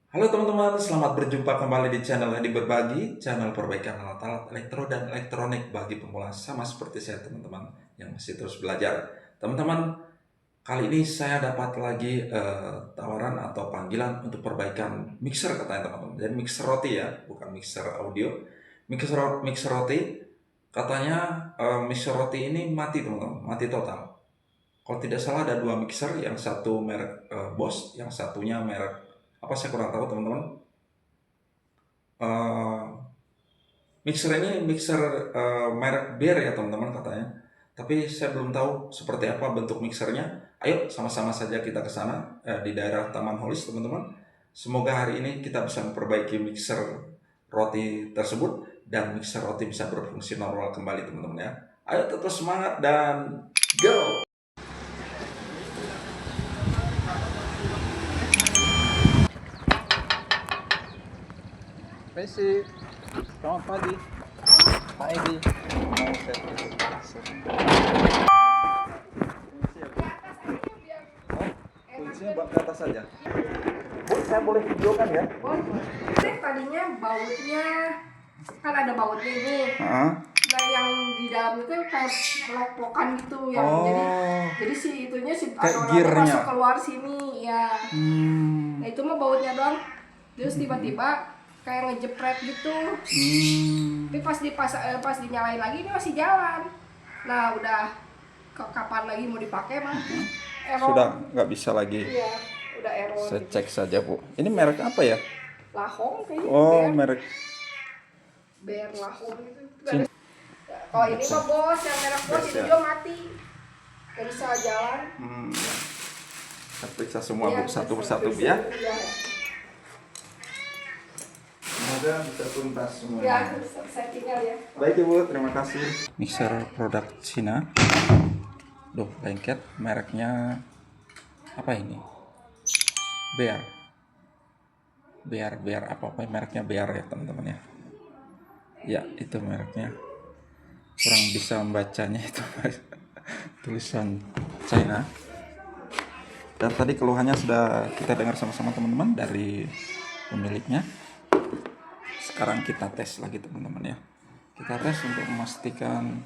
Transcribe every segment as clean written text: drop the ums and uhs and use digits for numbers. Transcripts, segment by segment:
Halo teman-teman, selamat berjumpa kembali di channel Hadi Berbagi, channel perbaikan alat-alat elektro dan elektronik bagi pemula sama seperti saya teman-teman yang masih terus belajar. Teman-teman, kali ini saya dapat lagi tawaran atau panggilan untuk perbaikan mixer katanya teman-teman. Jadi mixer roti ya, bukan mixer audio. Mixer roti, katanya mixer roti ini mati teman-teman, mati total. Kalau tidak salah ada dua mixer, yang satu merek Bosch, yang satunya merek apa saya kurang tahu teman-teman. Eh, Mixer ini mixer merek Bear ya teman-teman katanya. Tapi saya belum tahu seperti apa bentuk mixernya. Ayo sama-sama saja kita ke sana di daerah Taman Holis teman-teman. Semoga hari ini kita bisa memperbaiki mixer roti tersebut dan mixer roti bisa berfungsi normal kembali teman-teman ya. Ayo tetap semangat dan go! Messi, selamat pagi, Pak Edi. Mau servis. Kuncinya buat ke atas saja. Bu, saya boleh videokan ya? Tadinya bautnya kan ada bautnya ini. Nah yang di dalam itu kayak pelok-pelokan gitu ya. Jadi si itunya si gearnya masuk keluar sini ya. Nah itu mah bautnya doang. Terus tiba-tiba kayak ngejepret gitu. Tapi pas dinyalain lagi ini masih jalan. Nah udah kapan lagi mau dipakai mah? Error. Sudah nggak bisa lagi. Iya, udah error. Saya cek saja Bu. Ini merek apa ya? Lahong kayaknya. Oh, merek. Bear Lahong gitu. Kalau ini mah Bos, yang merek Bos itu juga mati. Gak bisa jalan. Kita periksa semua Bu, satu persatu ya. Semoga bisa tuntas semua. Ya, saya tinggal ya. Baik Ibu, terima kasih. Mixer produk Cina. Duh, lengket. Mereknya apa ini? Bear. Bear apa mereknya Bear ya teman-teman ya. Ya, itu mereknya. Kurang bisa membacanya itu tulisan China. Dan tadi keluhannya sudah kita dengar sama-sama teman-teman dari pemiliknya. Sekarang kita tes lagi teman-teman ya. Kita tes untuk memastikan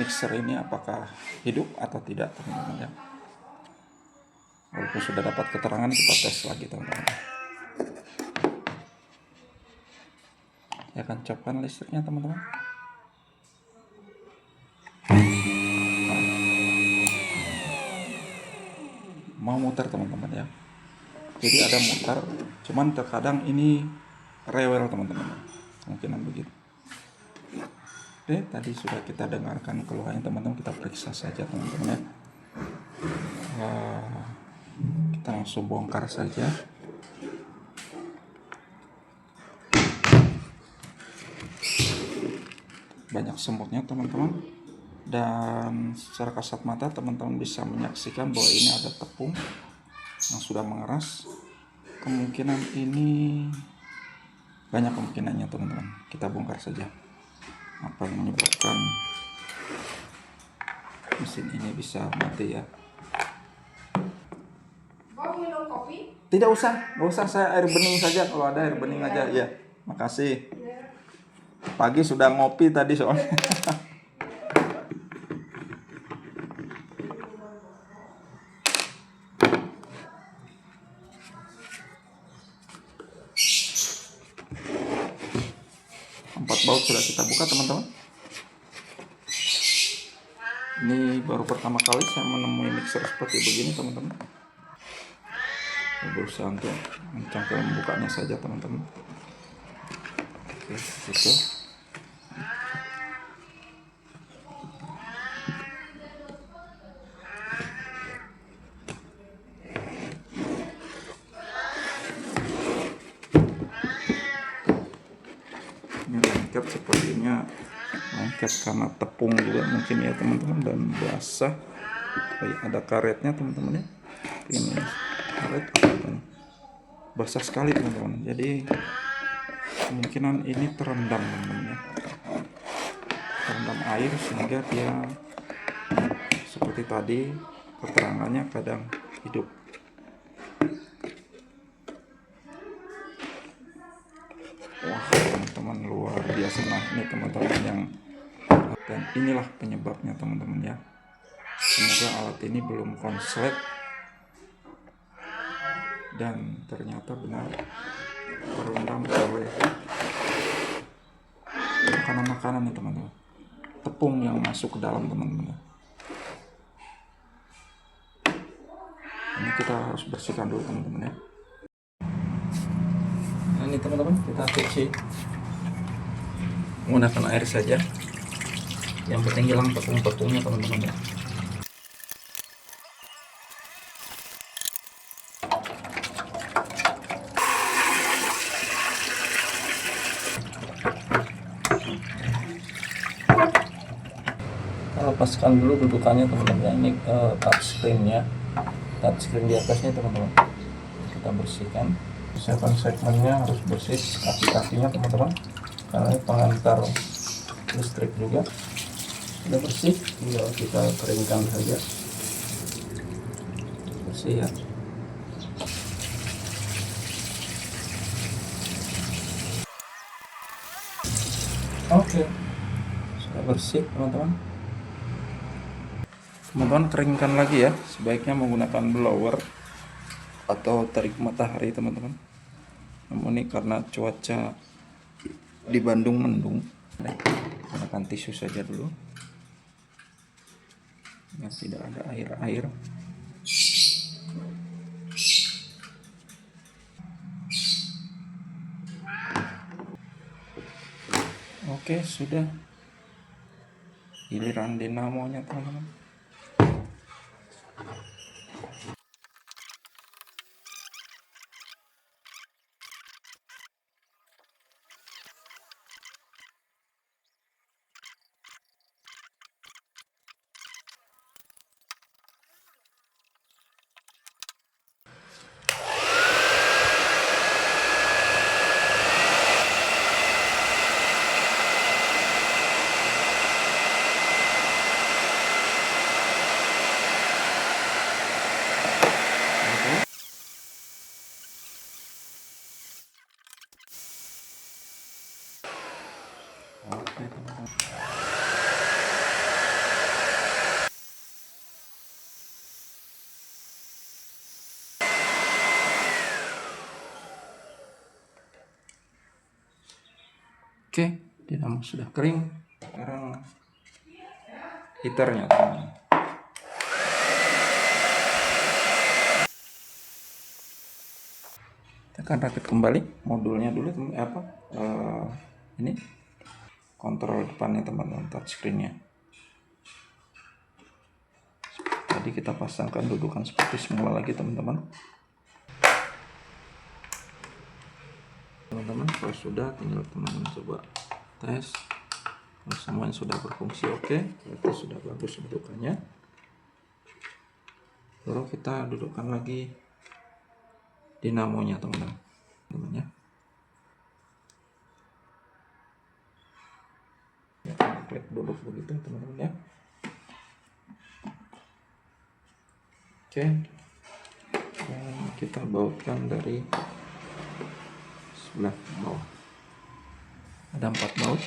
mixer ini apakah hidup atau tidak teman-teman ya. Walaupun sudah dapat keterangan, kita tes lagi teman-teman. Ya kan, copkan listriknya teman-teman. Mau muter teman-teman ya. Jadi ada muter, cuman terkadang ini rewel teman-teman. Mungkinan begitu. Oke, tadi sudah kita dengarkan keluhannya teman-teman, kita periksa saja teman-teman ya. Kita langsung bongkar saja. Banyak semutnya teman-teman, dan secara kasat mata teman-teman bisa menyaksikan bahwa ini ada tepung yang sudah mengeras. Kemungkinan ini banyak kemungkinannya teman-teman. Kita bongkar saja apa yang menyebabkan mesin ini bisa mati ya. Mau minum kopi? Tidak usah, nggak usah, saya air bening saja, kalau ada air bening aja ya. Makasih. Pagi sudah ngopi tadi soalnya. Empat baut sudah kita buka teman-teman. Ini baru pertama kali saya menemui mixer seperti begini teman-teman. Saya berusaha untuk mencangkul membukanya saja teman-teman. Oke, gitu. Ini lengket, sepertinya lengket karena tepung juga mungkin ya teman-teman, dan basah. Ada karetnya teman-teman ya. Ini karet basah sekali teman-teman, jadi kemungkinan ini terendam teman-teman ya. Terendam air sehingga dia seperti tadi keterangannya kadang hidup. ini teman-teman yang, dan inilah penyebabnya teman-teman ya. Semoga alat ini belum konslet dan ternyata benar terendam oleh makanan-makanan nih teman-teman, tepung yang masuk ke dalam teman-teman. Ini kita harus bersihkan dulu teman-teman ya. Nah ini teman-teman, kita cuci menggunakan air saja, yang penting hilang tepung-tepungnya teman-teman ya. Kita lepaskan dulu dudukannya teman-teman ya. Ini touchscreen-nya, touchscreen di atasnya teman-teman, kita bersihkan. Siapkan segmennya harus bersih, kaki-kakinya teman-teman, karena ini pengantar listrik juga. Sudah bersih, tinggal kita keringkan saja. Bersih ya. Oke, sudah bersih teman-teman. Teman-teman keringkan lagi ya, sebaiknya menggunakan blower atau terik matahari teman-teman. Namun ini karena cuaca di Bandung mendung, gunakan tisu saja dulu ya, tidak ada air-air. Oke, sudah. Giliran dinamonya teman-teman. Oke teman-teman. Oke, dinamo sudah kering. Sekarang heaternya teman-teman. Kita akan rakit kembali modulnya dulu ini kontrol depannya teman-teman, touchscreen-nya. Tadi kita pasangkan dudukan seperti semula lagi teman-teman. Teman-teman kalau sudah, tinggal teman-teman coba tes. Kalau semuanya sudah berfungsi oke, berarti sudah bagus dudukannya. Lalu kita dudukkan lagi dinamonya teman-teman ya. Klik duduk begitu teman-teman ya. Oke, dan kita bautkan dari sebelah bawah. Ada 4 baut.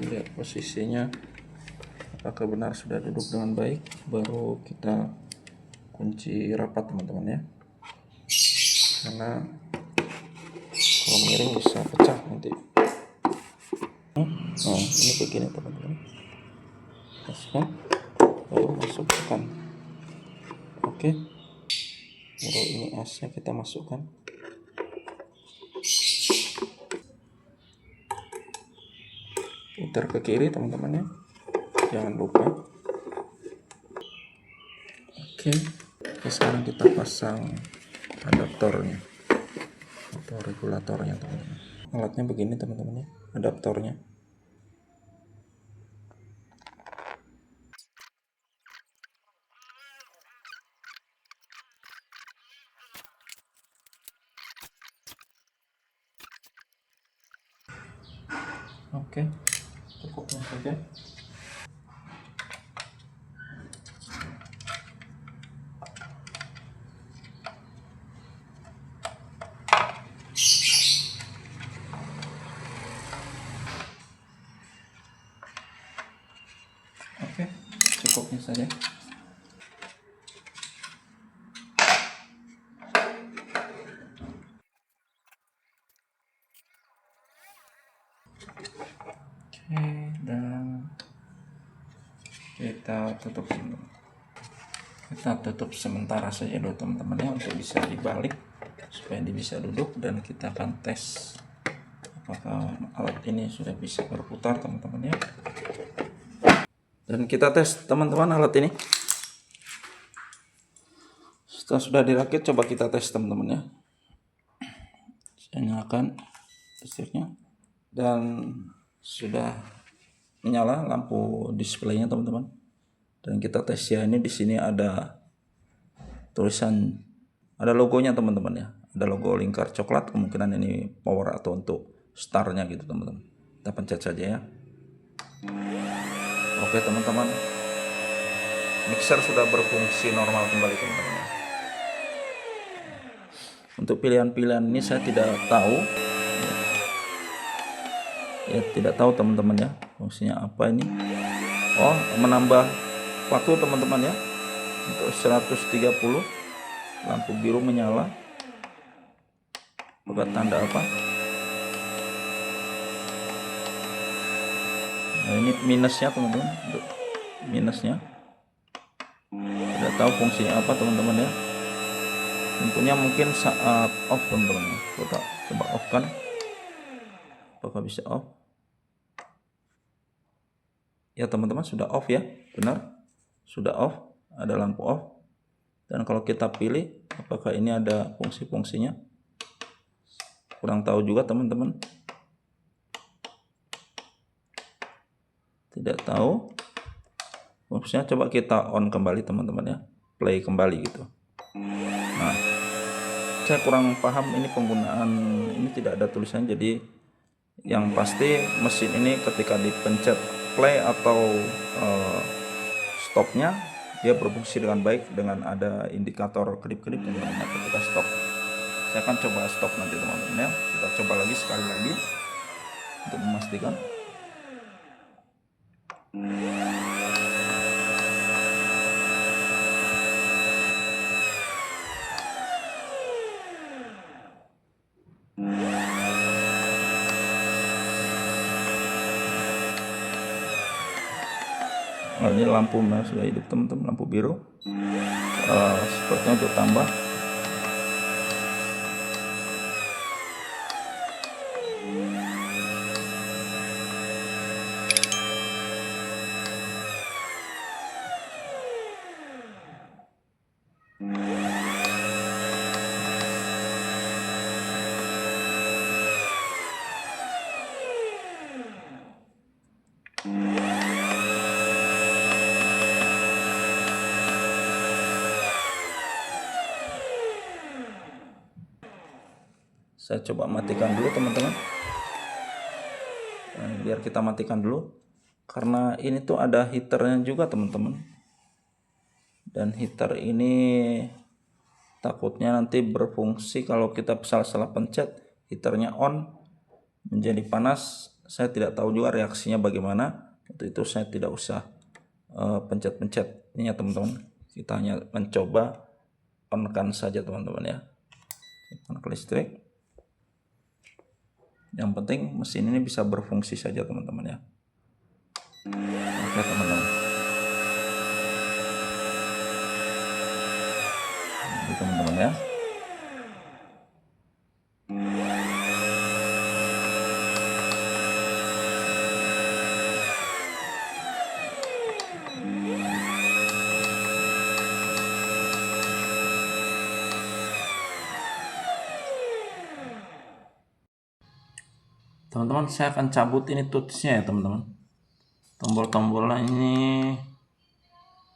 Lihat posisinya, apakah benar sudah duduk dengan baik, baru kita kunci rapat teman-teman ya, karena kalau miring bisa pecah nanti. Nah ini begini teman-teman, masukkan, baru masukkan. Oke, baru ini asnya kita masukkan. Putar ke kiri teman-teman ya, jangan lupa. Oke, sekarang kita pasang adaptornya atau regulatornya teman-teman. Alatnya begini teman-teman ya, adaptornya. Oke, cukupnya saja. saja. Oke, dan kita tutup sementara saja dulu teman-teman ya, untuk bisa dibalik supaya dia bisa duduk, dan kita akan tes apakah alat ini sudah bisa berputar teman-teman ya. Dan kita tes teman-teman alat ini. Setelah sudah dirakit, coba kita tes teman-teman ya. Saya nyalakan listriknya dan sudah menyala lampu displaynya teman-teman. Dan kita tes ya, ini di sini ada tulisan, ada logonya teman-teman ya. Ada logo lingkar coklat, kemungkinan ini power atau untuk startnya gitu teman-teman. Kita pencet saja ya. Oke teman-teman, mixer sudah berfungsi normal kembali teman-teman. Untuk pilihan-pilihan ini saya tidak tahu ya, tidak tahu teman-teman ya fungsinya apa ini. Oh, menambah waktu teman-teman ya, untuk 130 lampu biru menyala. Buat tanda apa? Nah, ini minusnya teman-teman, untuk minusnya tidak tahu fungsinya apa teman-teman ya. Tentunya mungkin saat off teman-teman. Kita coba off kan, apakah bisa off ya teman-teman? Sudah off ya, benar, sudah off, ada lampu off. Dan kalau kita pilih apakah ini ada fungsi-fungsinya, kurang tahu juga teman-teman, tidak tahu fungsinya. Coba kita on kembali teman-teman ya, play kembali gitu. Nah, saya kurang paham ini penggunaan, ini tidak ada tulisan. Jadi yang pasti mesin ini ketika dipencet play atau stopnya, dia berfungsi dengan baik dengan ada indikator kedip-kedip teman-teman ketika stop. Saya akan coba stop nanti teman-teman ya. Kita coba lagi sekali lagi untuk memastikan. Oh, ini lampu merah sudah hidup teman-teman, lampu biru sepertinya untuk tambah. Saya coba matikan dulu teman-teman. Nah, biar kita matikan dulu, karena ini tuh ada heaternya juga teman-teman. Dan heater ini takutnya nanti berfungsi kalau kita salah pencet, heaternya on menjadi panas. Saya tidak tahu juga reaksinya bagaimana. Untuk itu saya tidak usah pencet-pencet ini ya teman-teman. Kita hanya mencoba on-kan saja teman-teman ya. On ke listrik. Yang penting mesin ini bisa berfungsi saja teman-teman ya. Oke teman-teman. Ini teman-teman ya. Teman-teman, saya akan cabut ini touchnya ya teman-teman. Tombol-tombolnya ini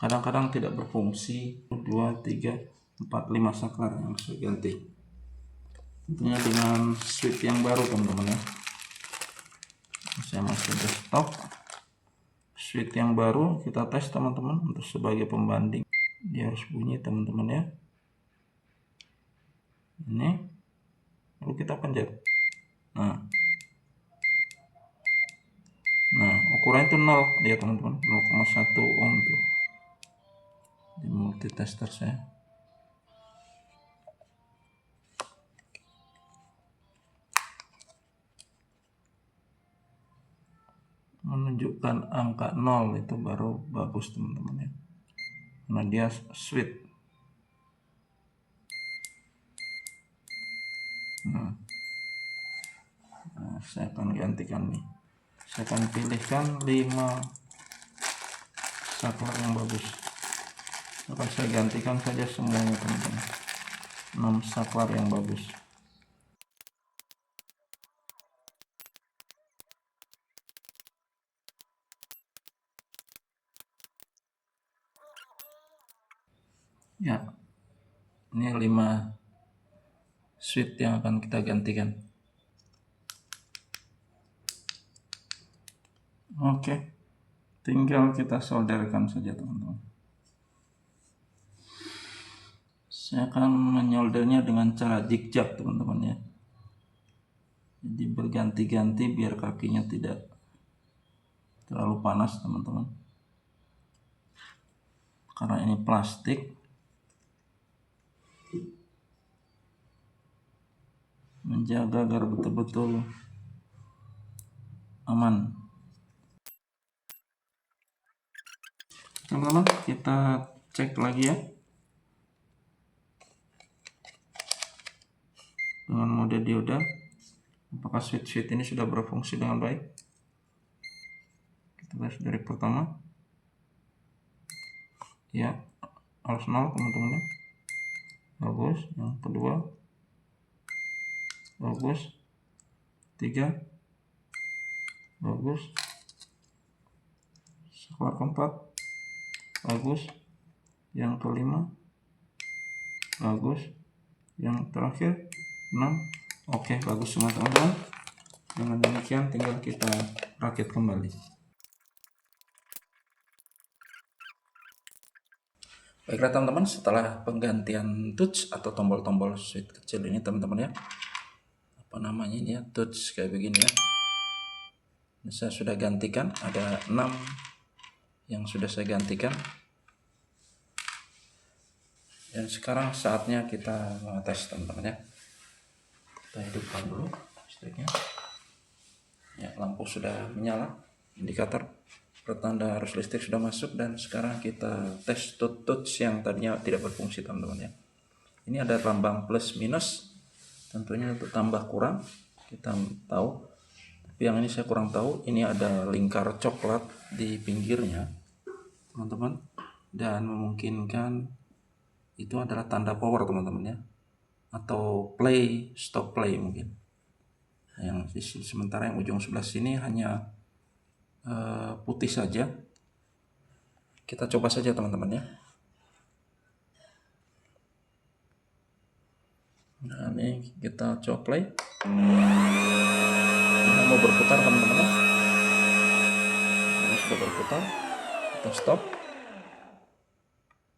kadang-kadang tidak berfungsi. 2, 3, 4, 5 saklar yang saya ganti. Tentunya dengan switch yang baru teman-teman ya. Saya masih desktop. Switch yang baru kita tes teman-teman untuk sebagai pembanding. Dia harus bunyi teman-teman ya. Ini lalu kita pencet. Nah, ukurannya itu 0 ya teman-teman, 0,1 ohm tuh. di multitester saya. Menunjukkan angka 0 itu baru bagus teman-teman ya, karena dia switch. Nah, saya akan gantikan nih, saya akan pilihkan 5 saklar yang bagus. Akan saya gantikan saja semuanya teman-teman, 6 saklar yang bagus. Ya, ini 5 switch yang akan kita gantikan. Oke, tinggal kita solderkan saja teman-teman. Saya akan menyoldernya dengan cara zigzag teman-teman ya. Jadi berganti-ganti biar kakinya tidak terlalu panas teman-teman. Karena ini plastik, menjaga agar betul-betul aman. Teman-teman, kita cek lagi ya dengan mode dioda, apakah switch ini sudah berfungsi dengan baik. Kita lihat dari pertama ya, harus 0 teman-teman ya, bagus. Yang kedua bagus, 3 bagus, saklar keempat bagus, yang kelima bagus, yang terakhir 6. Oke, bagus semua teman-teman. Dengan demikian tinggal kita rakit kembali. Baiklah teman-teman, setelah penggantian touch atau tombol-tombol switch kecil ini teman-teman ya, apa namanya ini ya, touch kayak begini ya, ini saya sudah gantikan, ada 6 yang sudah saya gantikan. Dan sekarang saatnya kita mengetes teman-teman ya. Kita hidupkan dulu listriknya ya, lampu sudah menyala, indikator pertanda arus listrik sudah masuk. Dan sekarang kita tes touch yang tadinya tidak berfungsi teman-teman ya. Ini ada lambang plus minus, tentunya untuk tambah kurang kita tahu, tapi yang ini saya kurang tahu. Ini ada lingkar coklat di pinggirnya teman-teman, dan memungkinkan itu adalah tanda power teman-teman ya, atau play, stop play mungkin. Yang sementara yang ujung sebelah sini hanya putih saja. Kita coba saja teman-teman ya. Nah, ini kita coba play. Ini mau berputar teman-teman ya. Ini sudah berputar. Kita stop.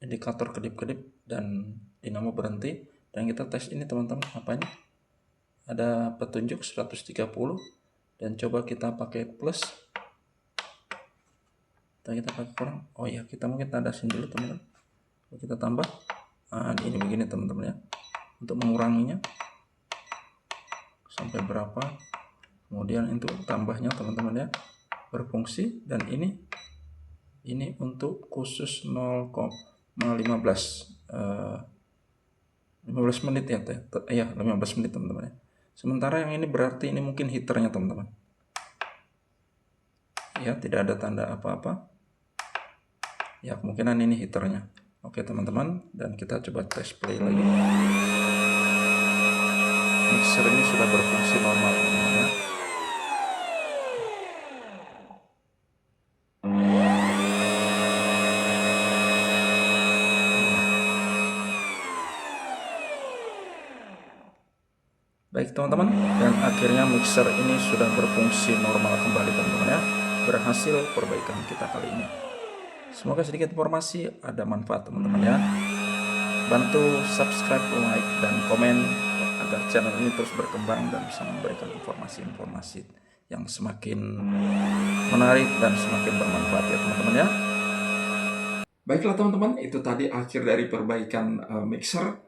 Indikator kedip-kedip dan dinamo berhenti. Dan kita tes ini teman-teman, apa ini? Ada petunjuk 130 dan coba kita pakai plus. Kita pakai kurang. Oh ya, kita mungkin tandasin dulu teman-teman. Kita tambah. Nah, ini begini teman-teman ya. Untuk menguranginya sampai berapa. Kemudian itu tambahnya teman-teman ya, berfungsi. Dan ini untuk khusus 0,15 15 menit ya, 15 menit teman-teman ya. Sementara yang ini berarti ini mungkin heaternya teman-teman ya, tidak ada tanda apa-apa ya, kemungkinan ini heaternya. Oke teman-teman, dan kita coba tes play lagi. Mixer ini sudah berfungsi normal teman-teman ya. Baik teman-teman, dan akhirnya mixer ini sudah berfungsi normal kembali teman-teman ya. Berhasil perbaikan kita kali ini. Semoga sedikit informasi ada manfaat teman-teman ya. Bantu subscribe, like, dan komen agar channel ini terus berkembang dan bisa memberikan informasi-informasi yang semakin menarik dan semakin bermanfaat ya teman-teman ya. Baiklah teman-teman, itu tadi akhir dari perbaikan mixer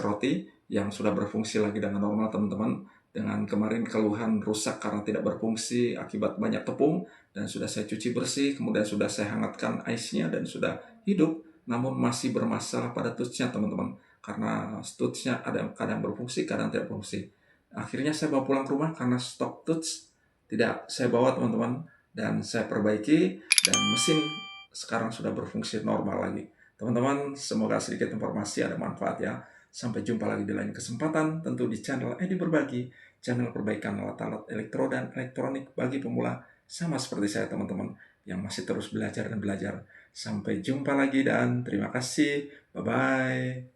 roti yang sudah berfungsi lagi dengan normal teman-teman. Dengan kemarin keluhan rusak karena tidak berfungsi akibat banyak tepung, dan sudah saya cuci bersih, kemudian sudah saya hangatkan ice-nya dan sudah hidup, namun masih bermasalah pada touch-nya teman-teman. Karena touch-nya ada kadang berfungsi, kadang tidak berfungsi. Akhirnya saya bawa pulang ke rumah karena stok touch tidak saya bawa teman-teman, dan saya perbaiki, dan mesin sekarang sudah berfungsi normal lagi. Teman-teman, semoga sedikit informasi ada manfaat ya. Sampai jumpa lagi di lain kesempatan, tentu di channel Edi Berbagi, channel perbaikan alat-alat elektro dan elektronik bagi pemula, sama seperti saya teman-teman, yang masih terus belajar dan belajar. Sampai jumpa lagi dan terima kasih. Bye-bye.